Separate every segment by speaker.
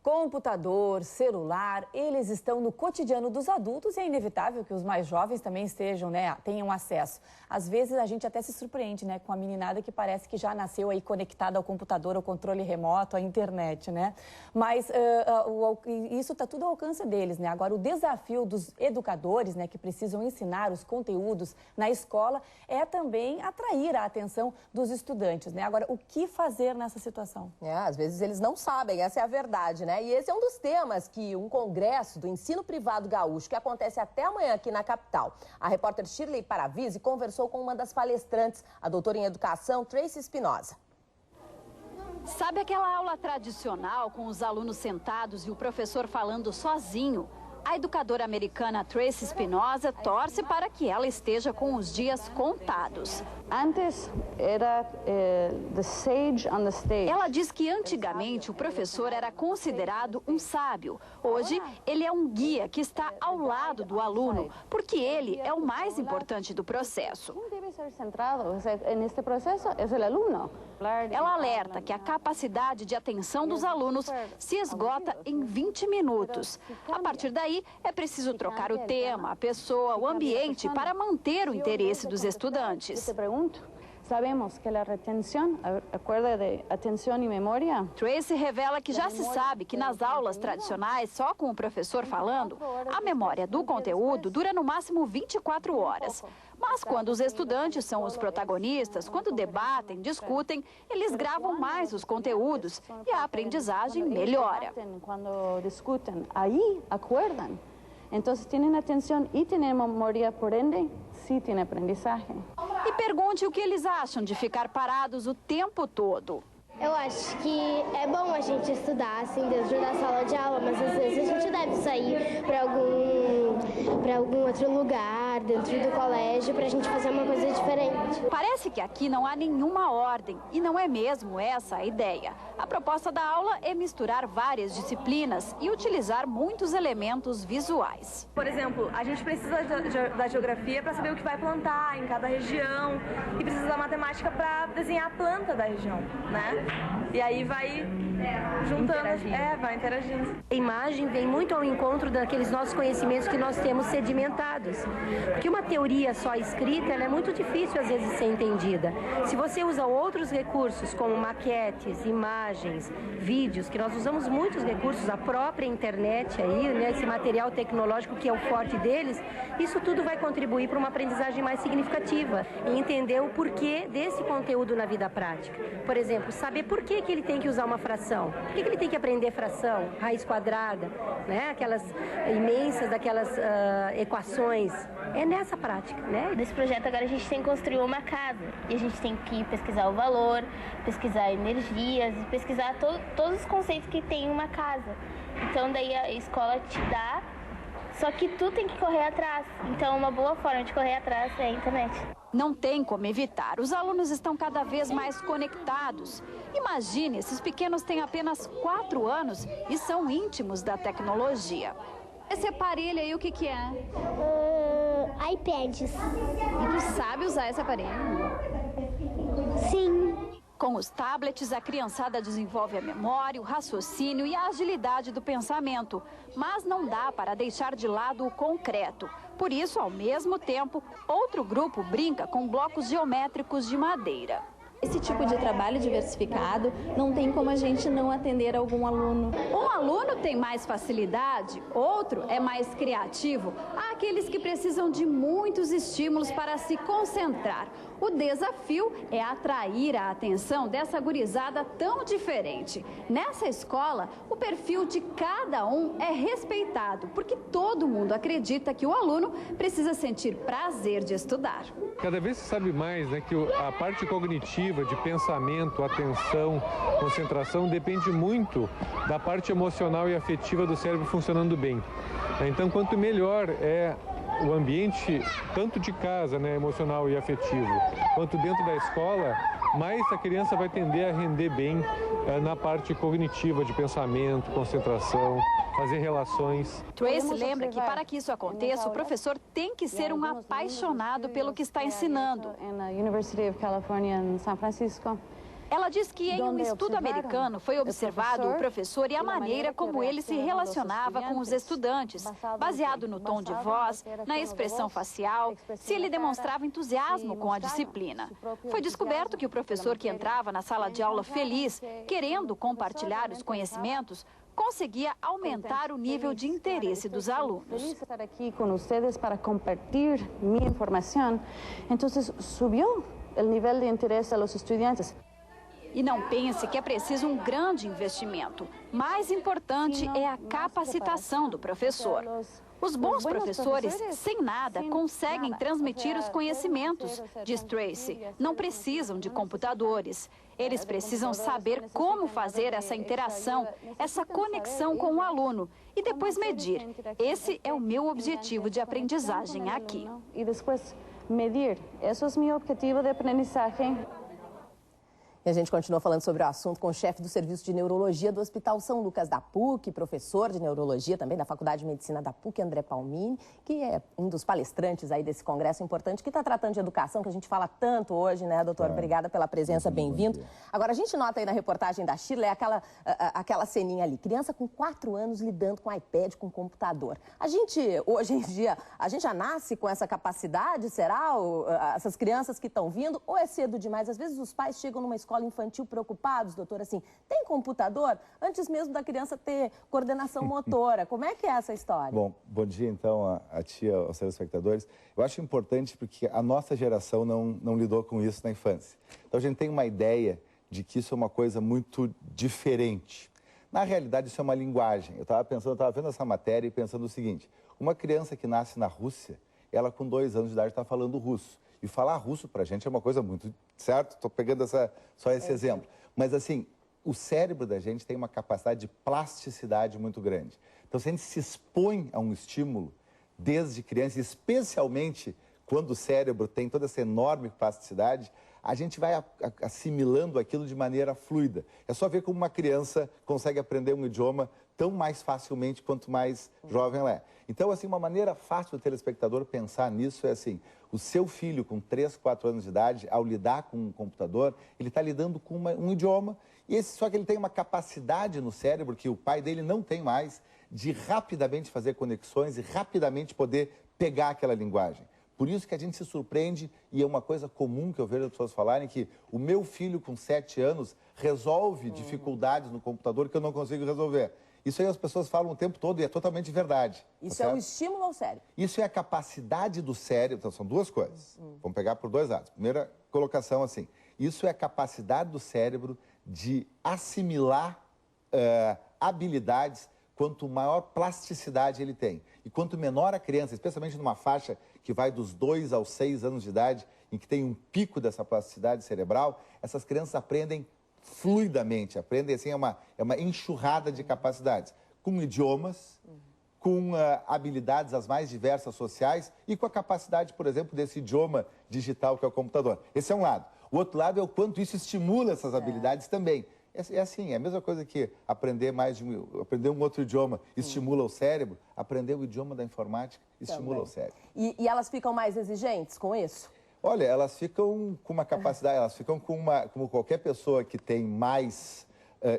Speaker 1: Computador, celular, eles estão no cotidiano dos adultos e é inevitável que os mais jovens também tenham acesso. Às vezes a gente até se surpreende, com a meninada que parece que já nasceu aí conectada ao computador, ao controle remoto, à internet, Mas isso está tudo ao alcance deles, Agora, o desafio dos educadores, que precisam ensinar os conteúdos na escola é também atrair a atenção dos estudantes, Agora, o que fazer nessa situação?
Speaker 2: Às vezes eles não sabem, essa é a verdade, E esse é um dos temas que um congresso do ensino privado gaúcho, que acontece até amanhã aqui na capital. A repórter Shirley Paravisi conversou com uma das palestrantes, a doutora em educação, Tracy Espinosa.
Speaker 3: Sabe aquela aula tradicional com os alunos sentados e o professor falando sozinho? A educadora americana Tracy Espinosa torce para que ela esteja com os dias contados.
Speaker 4: Antes era the sage on the stage.
Speaker 3: Ela diz que antigamente o professor era considerado um sábio. Hoje ele é um guia que está ao lado do aluno, porque ele é o mais importante do processo.
Speaker 4: Quem deve ser centrado neste processo é o aluno.
Speaker 3: Ela alerta que a capacidade de atenção dos alunos se esgota em 20 minutos. A partir daí, é preciso trocar o tema, a pessoa, o ambiente para manter o interesse dos estudantes.
Speaker 4: Sabemos que a retenção, acorda de atenção e memória.
Speaker 3: Tracy revela que já se sabe que nas aulas tradicionais, só com o professor falando, a memória do conteúdo dura no máximo 24 horas. Mas quando os estudantes são os protagonistas, quando debatem, discutem, eles gravam mais os conteúdos e a aprendizagem melhora.
Speaker 4: Quando discutem, aí acordam. Então, têm atenção e têm memória, por ende, sim, têm aprendizagem.
Speaker 3: E pergunte o que eles acham de ficar parados o tempo todo.
Speaker 5: Eu acho que é bom a gente estudar assim dentro da sala de aula, mas às vezes a gente deve sair para algum outro lugar dentro do colégio para a gente fazer uma coisa diferente.
Speaker 3: Parece que aqui não há nenhuma ordem e não é mesmo essa a ideia. A proposta da aula é misturar várias disciplinas e utilizar muitos elementos visuais.
Speaker 6: Por exemplo, a gente precisa da geografia para saber o que vai plantar em cada região e precisa da matemática para desenhar a planta da região, E aí vai juntando, vai interagindo.
Speaker 7: A imagem vem muito ao encontro daqueles nossos conhecimentos que nós temos sedimentados. Porque uma teoria só escrita, ela é muito difícil às vezes de ser entendida. Se você usa outros recursos, como maquetes, imagens, vídeos, que nós usamos muitos recursos, a própria internet aí, esse material tecnológico que é o forte deles, isso tudo vai contribuir para uma aprendizagem mais significativa e entender o porquê desse conteúdo na vida prática. Por exemplo, saber por que ele tem que usar uma fração, por que ele tem que aprender fração, raiz quadrada, aquelas imensas daquelas equações. É nessa prática,
Speaker 5: Nesse projeto agora a gente tem que construir uma casa e a gente tem que pesquisar o valor, pesquisar energias, pesquisar todos os conceitos que tem em uma casa. Então daí a escola te dá, só que tu tem que correr atrás. Então uma boa forma de correr atrás é a internet.
Speaker 3: Não tem como evitar. Os alunos estão cada vez mais conectados. Imagine, esses pequenos têm apenas 4 anos e são íntimos da tecnologia. Esse aparelho aí, o que é?
Speaker 5: iPads.
Speaker 3: E tu sabe usar esse aparelho?
Speaker 5: Sim.
Speaker 3: Com os tablets, a criançada desenvolve a memória, o raciocínio e a agilidade do pensamento. Mas não dá para deixar de lado o concreto. Por isso, ao mesmo tempo, outro grupo brinca com blocos geométricos de madeira.
Speaker 8: Esse tipo de trabalho diversificado não tem como a gente não atender algum aluno.
Speaker 3: Um aluno tem mais facilidade, outro é mais criativo. Há aqueles que precisam de muitos estímulos para se concentrar. O desafio é atrair a atenção dessa gurizada tão diferente. Nessa escola, o perfil de cada um é respeitado, porque todo mundo acredita que o aluno precisa sentir prazer de estudar.
Speaker 9: Cada vez se sabe mais que a parte cognitiva, de pensamento, atenção, concentração, depende muito da parte emocional e afetiva do cérebro funcionando bem. Então, quanto melhor é o ambiente, tanto de casa, emocional e afetivo, quanto dentro da escola, mais a criança vai tender a render bem na parte cognitiva de pensamento, concentração, fazer relações.
Speaker 3: Tracy lembra que para que isso aconteça, o professor tem que ser um apaixonado pelo que está ensinando.
Speaker 4: Na University of California em São Francisco.
Speaker 3: Ela diz que em um estudo americano foi observado o professor e a maneira como ele se relacionava com os estudantes, baseado no tom de voz, na expressão facial, se ele demonstrava entusiasmo com a disciplina. Foi descoberto que o professor que entrava na sala de aula feliz, querendo compartilhar os conhecimentos, conseguia aumentar o nível de interesse dos alunos.
Speaker 4: Estar aqui com vocês para compartilhar minha informação, então subiu o nível de interesse dos estudantes.
Speaker 3: E não pense que é preciso um grande investimento. Mais importante é a capacitação do professor. Os bons professores, sem nada, conseguem transmitir os conhecimentos, diz Tracy. Não precisam de computadores. Eles precisam saber como fazer essa interação, essa conexão com o aluno e depois medir. Esse é o meu objetivo de aprendizagem aqui.
Speaker 4: E depois medir. Esse é o meu objetivo de aprendizagem.
Speaker 2: E a gente continua falando sobre o assunto com o chefe do Serviço de Neurologia do Hospital São Lucas da PUC, professor de Neurologia também da Faculdade de Medicina da PUC, André Palmini, que é um dos palestrantes aí desse congresso importante que está tratando de educação, que a gente fala tanto hoje, né, doutor? Obrigada pela presença, bem-vindo. Agora, a gente nota aí na reportagem da Shirley aquela ceninha ali, criança com 4 anos lidando com iPad, com computador. A gente, hoje em dia, a gente já nasce com essa capacidade, será? Essas crianças que estão vindo, ou é cedo demais? Às vezes os pais chegam numa escola infantil preocupados, doutor, assim, tem computador? Antes mesmo da criança ter coordenação motora. Como é que é essa história?
Speaker 10: Bom dia então a ti, aos telespectadores. Eu acho importante porque a nossa geração não lidou com isso na infância. Então a gente tem uma ideia de que isso é uma coisa muito diferente. Na realidade, isso é uma linguagem. Eu estava vendo essa matéria e pensando o seguinte, uma criança que nasce na Rússia, ela com 2 anos de idade está falando russo. E falar russo para a gente é uma coisa muito... Certo? Estou pegando só esse exemplo. Mas, assim, o cérebro da gente tem uma capacidade de plasticidade muito grande. Então, se a gente se expõe a um estímulo desde criança, especialmente quando o cérebro tem toda essa enorme plasticidade, a gente vai assimilando aquilo de maneira fluida. É só ver como uma criança consegue aprender um idioma tão mais facilmente quanto mais jovem ela é. Então, assim, uma maneira fácil do telespectador pensar nisso é assim, o seu filho com 3, 4 anos de idade, ao lidar com um computador, ele está lidando com um idioma, só que ele tem uma capacidade no cérebro que o pai dele não tem mais, de rapidamente fazer conexões e rapidamente poder pegar aquela linguagem. Por isso que a gente se surpreende, e é uma coisa comum que eu vejo as pessoas falarem, que o meu filho com 7 anos resolve dificuldades no computador que eu não consigo resolver. Isso aí as pessoas falam o tempo todo e é totalmente verdade.
Speaker 2: Isso é um estímulo ao cérebro? Isso
Speaker 10: é a capacidade do cérebro, então são duas coisas. Vamos pegar por 2 lados. Primeira colocação assim, isso é a capacidade do cérebro de assimilar habilidades quanto maior plasticidade ele tem. E quanto menor a criança, especialmente numa faixa que vai dos 2 aos 6 anos de idade, em que tem um pico dessa plasticidade cerebral, essas crianças aprendem fluidamente, aprendem assim, é uma enxurrada de capacidades, com idiomas, com habilidades as mais diversas sociais e com a capacidade, por exemplo, desse idioma digital que é o computador. Esse é um lado. O outro lado é o quanto isso estimula essas habilidades também. É assim, é a mesma coisa que aprender um outro idioma estimula o cérebro, aprender o idioma da informática estimula o cérebro.
Speaker 2: E elas ficam mais exigentes com isso?
Speaker 10: Olha, elas ficam com uma capacidade, elas ficam como qualquer pessoa que tem mais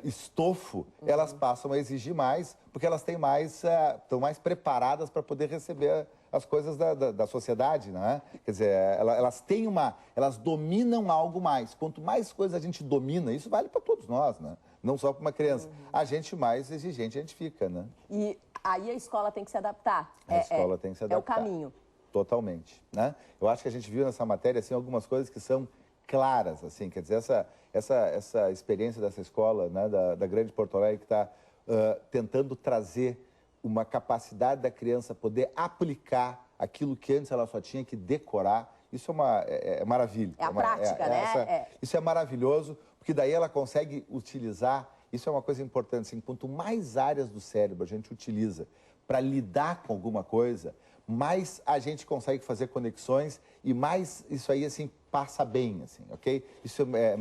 Speaker 10: estofo, elas passam a exigir mais, porque elas têm estão mais preparadas para poder receber as coisas da sociedade, né? Quer dizer, elas dominam algo mais. Quanto mais coisas a gente domina, isso vale para todos nós, né? Não só para uma criança. A gente mais exigente a gente fica, né?
Speaker 2: E aí a escola tem que se adaptar.
Speaker 10: A escola tem que se adaptar.
Speaker 2: É o caminho.
Speaker 10: Totalmente, né? Eu acho que a gente viu nessa matéria, assim, algumas coisas que são claras, assim, quer dizer, essa experiência dessa escola, né, da Grande Porto Alegre, que está tentando trazer uma capacidade da criança poder aplicar aquilo que antes ela só tinha que decorar, isso é maravilha.
Speaker 2: É a prática, né?
Speaker 10: Isso é maravilhoso, porque daí ela consegue utilizar, isso é uma coisa importante, assim, quanto mais áreas do cérebro a gente utiliza para lidar com alguma coisa, mais a gente consegue fazer conexões e mais isso aí, assim, passa bem, assim, ok? Isso é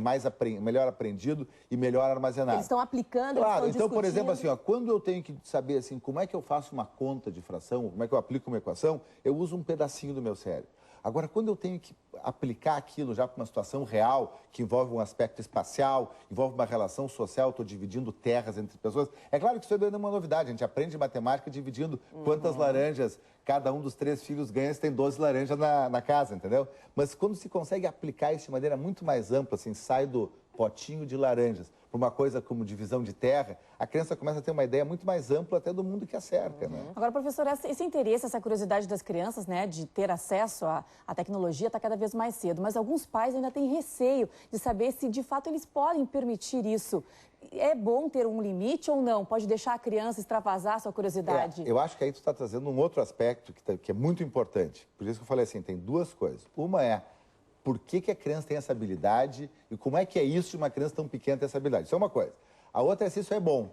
Speaker 10: melhor aprendido e melhor armazenado.
Speaker 2: Eles estão aplicando,
Speaker 10: claro,
Speaker 2: eles estão
Speaker 10: então, por exemplo, assim, quando eu tenho que saber, assim, como é que eu faço uma conta de fração, como é que eu aplico uma equação, eu uso um pedacinho do meu cérebro. Agora, quando eu tenho que aplicar aquilo já para uma situação real, que envolve um aspecto espacial, envolve uma relação social, estou dividindo terras entre pessoas, é claro que isso ainda é uma novidade, a gente aprende matemática dividindo quantas laranjas cada um dos 3 filhos ganha, se tem 12 laranjas na casa, entendeu? Mas quando se consegue aplicar isso de maneira muito mais ampla, assim, sai do potinho de laranjas para uma coisa como divisão de terra, a criança começa a ter uma ideia muito mais ampla até do mundo que a cerca, né?
Speaker 1: Agora, professora, esse interesse, essa curiosidade das crianças, né, de ter acesso à tecnologia está cada vez mais cedo, mas alguns pais ainda têm receio de saber se de fato eles podem permitir isso. É bom ter um limite ou não? Pode deixar a criança extravasar a sua curiosidade?
Speaker 10: Eu acho que aí tu está trazendo um outro aspecto que é muito importante. Por isso que eu falei assim, tem 2 coisas. Uma é por que a criança tem essa habilidade e como é que é isso de uma criança tão pequena ter essa habilidade. Isso é uma coisa. A outra é se isso é bom.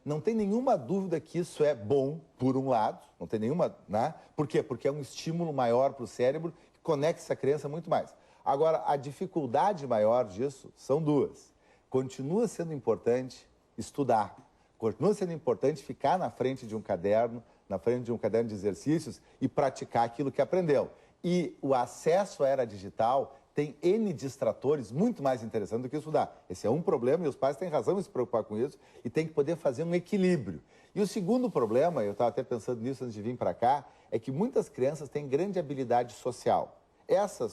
Speaker 10: Não tem nenhuma dúvida que isso é bom, por um lado, não tem nenhuma, né? Por quê? Porque é um estímulo maior para o cérebro que conecta essa criança muito mais. Agora, a dificuldade maior disso são 2. Continua sendo importante estudar, continua sendo importante ficar na frente de um caderno, de exercícios e praticar aquilo que aprendeu. E o acesso à era digital tem N distratores muito mais interessantes do que estudar. Esse é um problema e os pais têm razão em se preocupar com isso e tem que poder fazer um equilíbrio. E o segundo problema, eu estava até pensando nisso antes de vir para cá, é que muitas crianças têm grande habilidade social.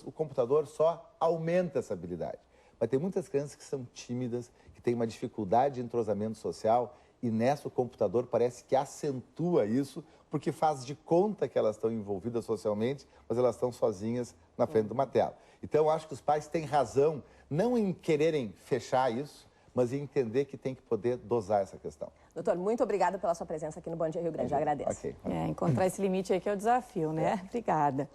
Speaker 10: O computador só aumenta essa habilidade. Mas tem muitas crianças que são tímidas, que têm uma dificuldade de entrosamento social e nessa o computador parece que acentua isso porque faz de conta que elas estão envolvidas socialmente, mas elas estão sozinhas na frente de uma tela. Então, eu acho que os pais têm razão, não em quererem fechar isso, mas em entender que tem que poder dosar essa questão.
Speaker 2: Doutor, muito obrigada pela sua presença aqui no Bom Dia Rio Grande. Eu agradeço.
Speaker 10: Okay.
Speaker 1: Encontrar esse limite aí que é o desafio, né? Obrigada.